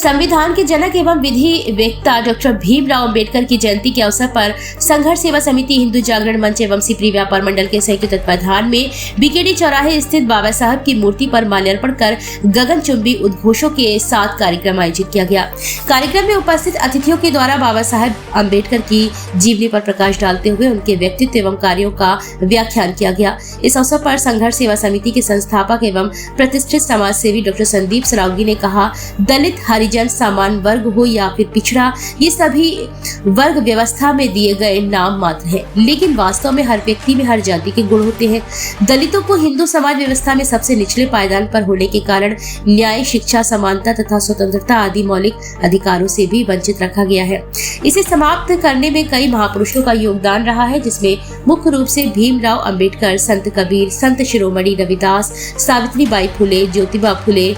संविधान के जनक एवं विधि वेत्ता डॉक्टर भीमराव अंबेडकर की जयंती के अवसर पर संघर्ष सेवा समिति, हिंदू जागरण मंच एवं सिपरी व्यापार मंडल के संयुक्त तत्वावधान में बीकेडी चौराहे स्थित बाबा साहब की मूर्ति पर माल्यार्पण कर गगनचुंबी उद्घोषों के साथ कार्यक्रम आयोजित किया गया। कार्यक्रम में उपस्थित अतिथियों के द्वारा बाबा साहब अंबेडकर की जीवनी पर प्रकाश डालते हुए उनके व्यक्तित्व एवं कार्यों का व्याख्यान किया गया। इस अवसर पर संघर्ष सेवा समिति के संस्थापक एवं प्रतिष्ठित समाज सेवी डॉक्टर संदीप सरावगी ने कहा, दलित, हरिजन, सामान्य वर्ग हो या फिर पिछड़ा, ये सभी वर्ग व्यवस्था में दिए गए नाम मात्र है, लेकिन वास्तव में हर व्यक्ति में हर जाति के गुण होते हैं। दलितों को हिंदू समाज व्यवस्था में सबसे निचले पायदान पर होने के कारण न्याय, शिक्षा, समानता तथा स्वतंत्रता आदि मौलिक अधिकारों से भी वंचित रखा गया है। इसे समाप्त करने में कई महापुरुषों का योगदान रहा है, जिसमें मुख्य रूप से भीमराव अंबेडकर, संत कबीर, संत शिरोमणि रविदास, सावित्रीबाई फुले, ज्योतिबा फुले,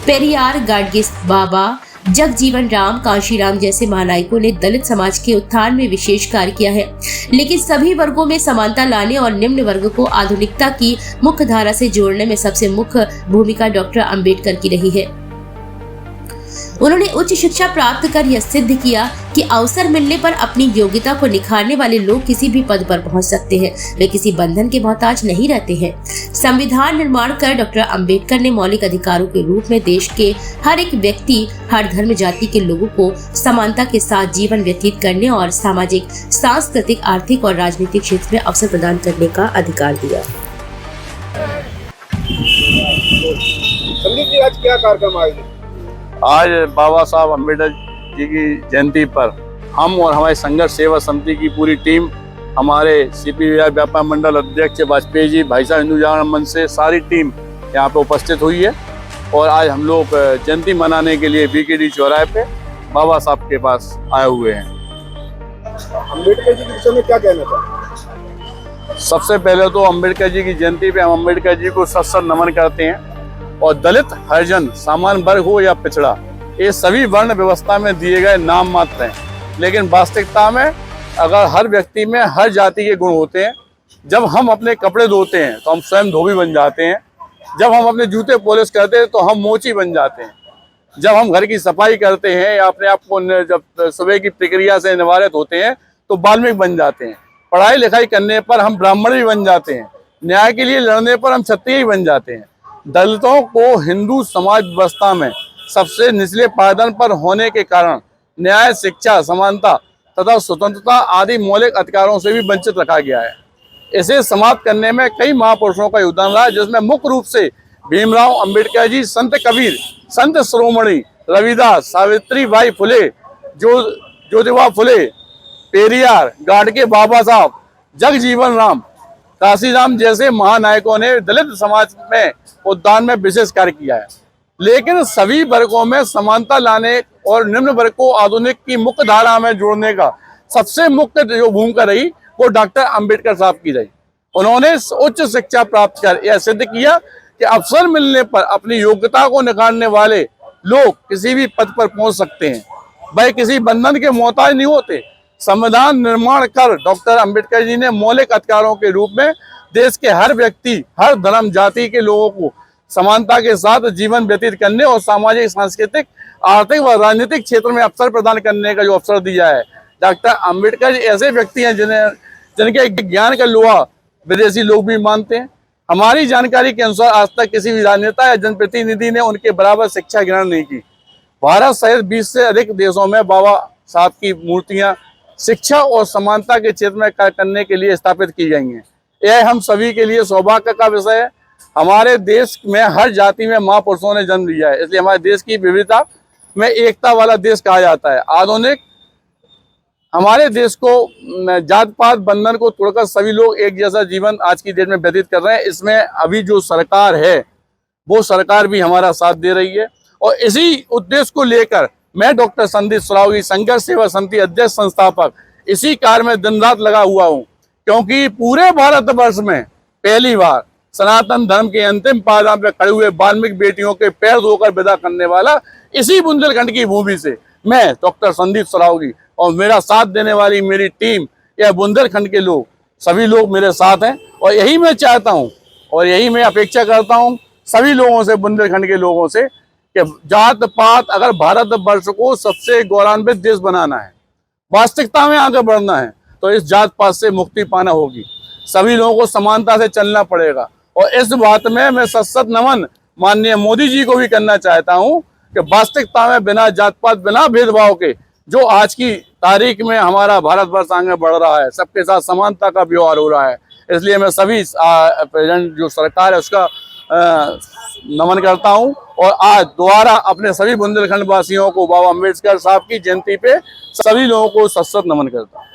पेरियार, गाडगे बाबा, जगजीवन राम, कांशीराम जैसे महानायकों ने दलित समाज के उत्थान में विशेष कार्य किया है। लेकिन सभी वर्गों में समानता लाने और निम्न वर्ग को आधुनिकता की मुख्य धारा से जोड़ने में सबसे मुख्य भूमिका डॉक्टर अंबेडकर की रही है। उन्होंने उच्च शिक्षा प्राप्त कर यह सिद्ध किया कि अवसर मिलने पर अपनी योग्यता को निखारने वाले लोग किसी भी पद पर पहुंच सकते हैं, वे किसी बंधन के मोहताज नहीं रहते हैं। संविधान निर्माण कर डॉक्टर अंबेडकर ने मौलिक अधिकारों के रूप में देश के हर एक व्यक्ति, हर धर्म जाति के लोगों को समानता के साथ जीवन व्यतीत करने और सामाजिक, सांस्कृतिक, आर्थिक और राजनीतिक क्षेत्र में अवसर प्रदान करने का अधिकार दिया। संदीप जी, आज क्या कार्यक्रम आयोजित? आज बाबा साहब अम्बेडकर जी की जयंती पर हम और हमारी संघर्ष सेवा समिति की पूरी टीम, हमारे सिपी व्यापार मंडल अध्यक्ष वाजपेयी जी, भाई साहब हिंदू जागरण मंच से सारी टीम यहाँ पे उपस्थित हुई है। और आज हम लोग जयंती मनाने के लिए बीकेडी चौराहे पे बाबा साहब के पास आए हुए हैं। अम्बेडकर जी के विषय में क्या कहना चाहते हैं? सबसे पहले तो अम्बेडकर जी की जयंती पे हम अम्बेडकर जी को सत सत नमन करते हैं। और दलित, हरिजन, सामान्य वर्ग हो या पिछड़ा, ये सभी वर्ण व्यवस्था में दिए गए नाम मात्र हैं, लेकिन वास्तविकता में अगर हर व्यक्ति में हर जाति के गुण होते हैं। जब हम अपने कपड़े धोते हैं तो हम स्वयं धोबी बन जाते हैं। जब हम अपने जूते पॉलिश करते हैं तो हम मोची बन जाते हैं। जब हम घर की सफाई करते हैं या अपने आप को जब सुबह की प्रक्रिया से निवारित होते हैं तो वाल्मीकि बन जाते हैं। पढ़ाई लिखाई करने पर हम ब्राह्मण भी बन जाते हैं। न्याय के लिए लड़ने पर हम क्षत्रिय बन जाते हैं। दलितों को हिंदू समाज व्यवस्था में सबसे निचले पायदान पर होने के कारण न्याय, शिक्षा, समानता तथा स्वतंत्रता आदि मौलिक अधिकारों से भी वंचित रखा गया है। इसे समाप्त करने में कई महापुरुषों का योगदान रहा है, जिसमें मुख्य रूप से भीमराव अंबेडकर जी, संत कबीर, संत शिरोमणि रविदास, सावित्रीबाई फुले, ज्योतिबा फुले, पेरियार, गाडगे बाबा साहब, जगजीवन राम, कांशीराम जैसे महानायकों ने दलित समाज में उत्थान में विशेष कार्य किया है। लेकिन सभी वर्गों में समानता लाने और निम्न वर्ग को आधुनिक की मुख्य धारा में जोड़ने का सबसे मुख्य जो भूमिका रही वो डॉक्टर अंबेडकर साहब की रही। उन्होंने उच्च शिक्षा प्राप्त कर यह सिद्ध किया कि अवसर मिलने पर अपनी योग्यता को निखारने वाले लोग किसी भी पद पर पहुंच सकते हैं, वह किसी बंधन के मोहताज नहीं होते। संविधान निर्माण कर डॉक्टर अंबेडकर जी ने मौलिक अधिकारों के रूप में देश के हर व्यक्ति, हर धर्म, जाति के लोगों को समानता के साथ जीवन व्यतीत करने और सामाजिक, सांस्कृतिक, आर्थिक व राजनीतिक क्षेत्र में अवसर प्रदान करने का जो अवसर दिया है। डॉक्टर अंबेडकर ऐसे व्यक्ति हैं जिनके ज्ञान का लोहा विदेशी लोग भी मानते हैं। हमारी जानकारी के अनुसार आज तक किसी भी राजनेता या जनप्रतिनिधि ने उनके बराबर शिक्षा ग्रहण नहीं की। भारत सहित 20 से अधिक देशों में बाबा साहब की मूर्तियां शिक्षा और समानता के क्षेत्र में कार्य करने के लिए स्थापित की गई हैं। यह हम सभी के लिए सौभाग्य का विषय है। हमारे देश में हर जाति में महापुरुषों ने जन्म लिया है, इसलिए हमारे देश की विविधता में एकता वाला देश कहा जाता है। आधुनिक हमारे देश को जात पात बंधन को तोड़कर सभी लोग एक जैसा जीवन आज की डेट में व्यतीत कर रहे हैं। इसमें अभी जो सरकार है वो सरकार भी हमारा साथ दे रही है। और इसी उद्देश्य को लेकर मैं डॉक्टर संदीप सरावगी, संघर्ष सेवा समिति अध्यक्ष, संस्थापक, इसी कार्य में दिन रात लगा हुआ हूँ, क्योंकि पूरे भारतवर्ष में पहली बार सनातन धर्म के अंतिम पायदान पर खड़े हुए वाल्मीकि बेटियों के पैर धोकर विदा करने वाला इसी बुंदेलखंड की भूमि से मैं डॉक्टर संदीप सरावगी और मेरा साथ देने वाली मेरी टीम, यह बुंदेलखंड के लोग, सभी लोग मेरे साथ हैं। और यही मैं चाहता हूँ और यही मैं अपेक्षा करता हूँ सभी लोगों से, बुंदेलखंड के लोगों से, कि जात पात अगर भारत वर्ष को सबसे गौरवान्वित देश बनाना है, वास्तविकता में आगे बढ़ना है, तो इस जात पात से मुक्ति पाना होगी। सभी लोगों को समानता से चलना पड़ेगा। और इस बात में मैं सशक्त नमन माननीय मोदी जी को भी करना चाहता हूं कि वास्तविकता में बिना जात पात, बिना भेदभाव के जो आज की तारीख में हमारा भारतवर्ष आगे बढ़ रहा है, सबके साथ समानता का व्यवहार हो रहा है। इसलिए मैं सभी प्रेजेंट जो सरकार है उसका नमन करता हूं और आज दोबारा अपने सभी बुंदेलखंड वासियों को बाबा अम्बेडकर साहब की जयंती पे सभी लोगों को सशक्त नमन करता हूं।